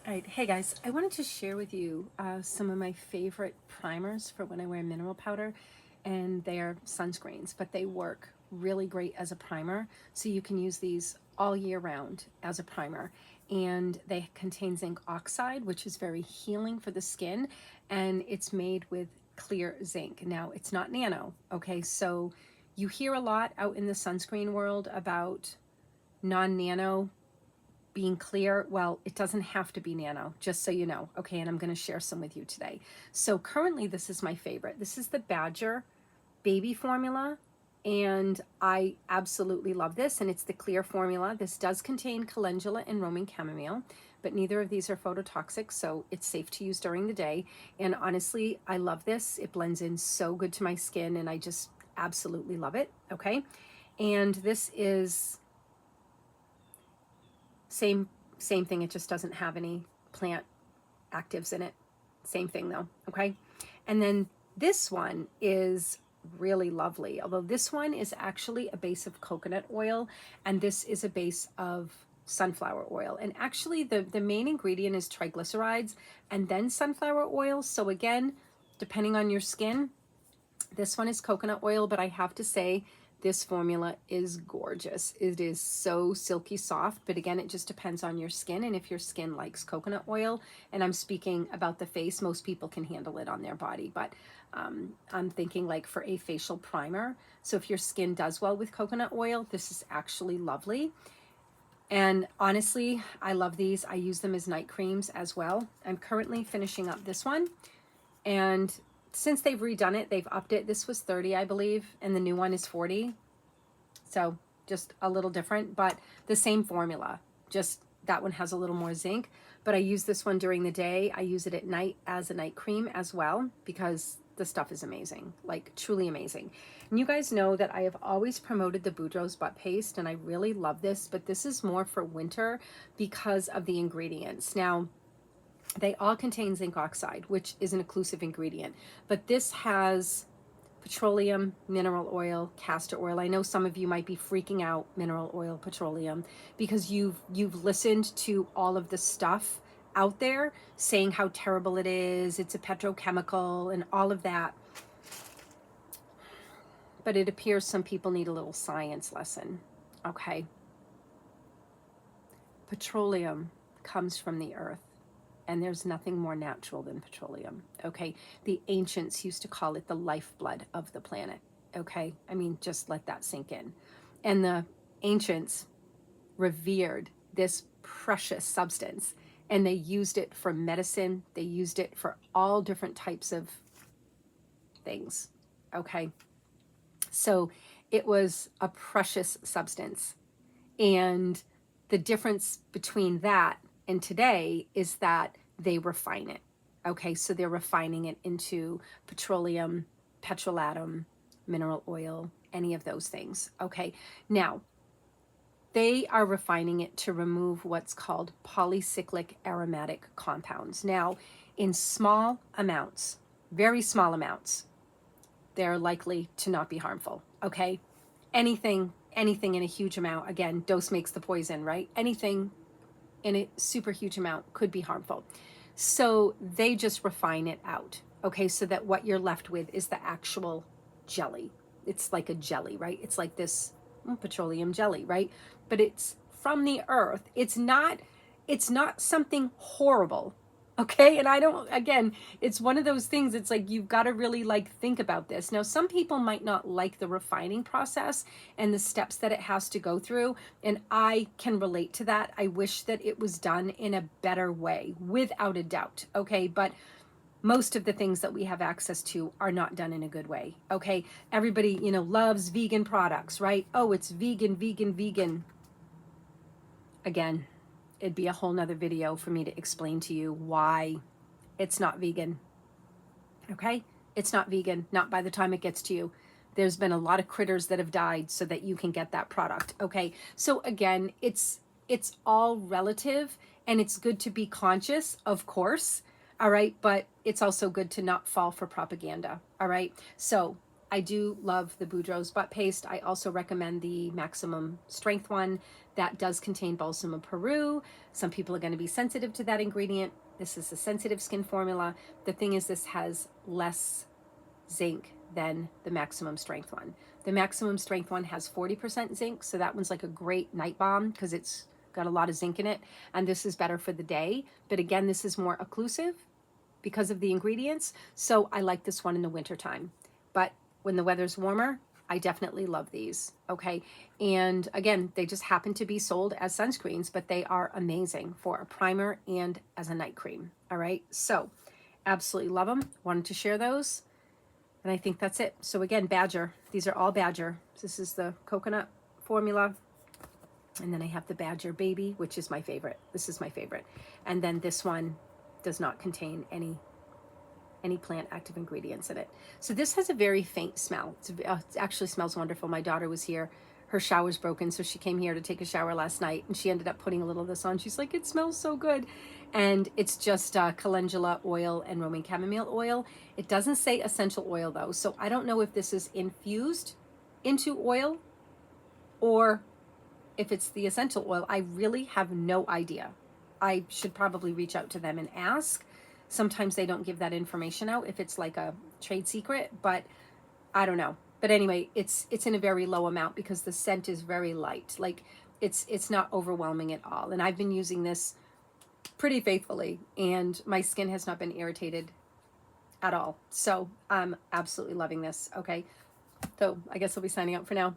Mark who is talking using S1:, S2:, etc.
S1: All right, hey guys, I wanted to share with you some of my favorite primers for when I wear mineral powder, and they are sunscreens, but they work really great as a primer. So you can use these all year round as a primer. And they contain zinc oxide, which is very healing for the skin, and it's made with clear zinc. Now, it's not nano, okay? So you hear a lot out in the sunscreen world about non-nano being clear. Well, it doesn't have to be nano, just so you know. Okay, and I'm going to share some with you today. So currently this is my favorite. This is the Badger baby formula, and I absolutely love this, and it's the clear formula. This does contain calendula and Roman chamomile, but neither of these are phototoxic, so it's safe to use during the day. And honestly, I love this. It blends in so good to my skin, and I just absolutely love it. Okay, and this is same same thing. It just doesn't have any plant actives in it. Same thing though, okay? And then this one is really lovely. Although this one is actually a base of coconut oil, and this is a base of sunflower oil. And actually the main ingredient is triglycerides and then sunflower oil. So again, depending on your skin, this one is coconut oil, but I have to say this formula is gorgeous. It is so silky soft, but again, it just depends on your skin. And if your skin likes coconut oil, and I'm speaking about the face, most people can handle it on their body, but I'm thinking like for a facial primer. So if your skin does well with coconut oil, this is actually lovely. And honestly, I love these. I use them as night creams as well. I'm currently finishing up this one, and since they've redone it, they've upped it. This was 30, I believe, and the new one is 40. So just a little different, but the same formula. Just that one has a little more zinc, but I use this one during the day. I use it at night as a night cream as well, because the stuff is amazing, like truly amazing. And you guys know that I have always promoted the Boudreaux's butt paste, and I really love this, but this is more for winter because of the ingredients. Now, they all contain zinc oxide, which is an occlusive ingredient, but this has petroleum, mineral oil, castor oil. I know some of you might be freaking out, mineral oil, petroleum, because you've listened to all of the stuff out there saying how terrible it is, it's a petrochemical and all of that. But it appears some people need a little science lesson. Okay. Petroleum comes from the earth, and there's nothing more natural than petroleum, okay? The ancients used to call it the lifeblood of the planet, okay? I mean, just let that sink in. And the ancients revered this precious substance, and they used it for medicine. They used it for all different types of things, okay? So it was a precious substance. And the difference between that and today is that they refine it. Okay, so they're refining it into petroleum, petrolatum, mineral oil, any of those things. Okay, now they are refining it to remove what's called polycyclic aromatic compounds. Now, in small amounts, very small amounts, they're likely to not be harmful. Okay, anything in a huge amount, again, dose makes the poison, right? Anything in a super huge amount could be harmful. So they just refine it out, okay, so that what you're left with is the actual jelly. It's like a jelly, right? It's like this petroleum jelly, right? But it's from the earth. It's not something horrible. Okay, and I don't, again, it's one of those things, it's like you've got to really like think about this. Now, some people might not like the refining process and the steps that it has to go through, and I can relate to that. I wish that it was done in a better way, without a doubt, okay? But most of the things that we have access to are not done in a good way, okay? Everybody, loves vegan products, right? Oh, it's vegan, vegan, vegan. Again, it'd be a whole nother video for me to explain to you why it's not vegan. Okay? It's not vegan, not by the time it gets to you. There's been a lot of critters that have died so that you can get that product. Okay? So again, it's all relative, and it's good to be conscious, of course. All right? But it's also good to not fall for propaganda. All right? So I do love the Boudreaux's butt paste. I also recommend the Maximum Strength one that does contain balsam of Peru. Some people are going to be sensitive to that ingredient. This is a sensitive skin formula. The thing is, this has less zinc than the Maximum Strength one. The Maximum Strength one has 40% zinc, so that one's like a great night balm because it's got a lot of zinc in it, and this is better for the day. But again, this is more occlusive because of the ingredients, so I like this one in the wintertime. But when the weather's warmer, I definitely love these, okay? And again, they just happen to be sold as sunscreens, but they are amazing for a primer and as a night cream, all right? So absolutely love them. Wanted to share those. And I think that's it. So again, Badger. These are all Badger. This is the coconut formula. And then I have the Badger Baby, which is my favorite. This is my favorite. And then this one does not contain any plant active ingredients in it. So this has a very faint smell. It actually smells wonderful. My daughter was here. Her shower's broken, so she came here to take a shower last night, and she ended up putting a little of this on. She's like, it smells so good. And it's just calendula oil and Roman chamomile oil. It doesn't say essential oil, though, so I don't know if this is infused into oil or if it's the essential oil. I really have no idea. I should probably reach out to them and ask. Sometimes they don't give that information out if it's like a trade secret, but I don't know. But anyway, it's in a very low amount because the scent is very light. Like it's not overwhelming at all. And I've been using this pretty faithfully, and my skin has not been irritated at all. So I'm absolutely loving this. Okay. So I guess I'll be signing out for now.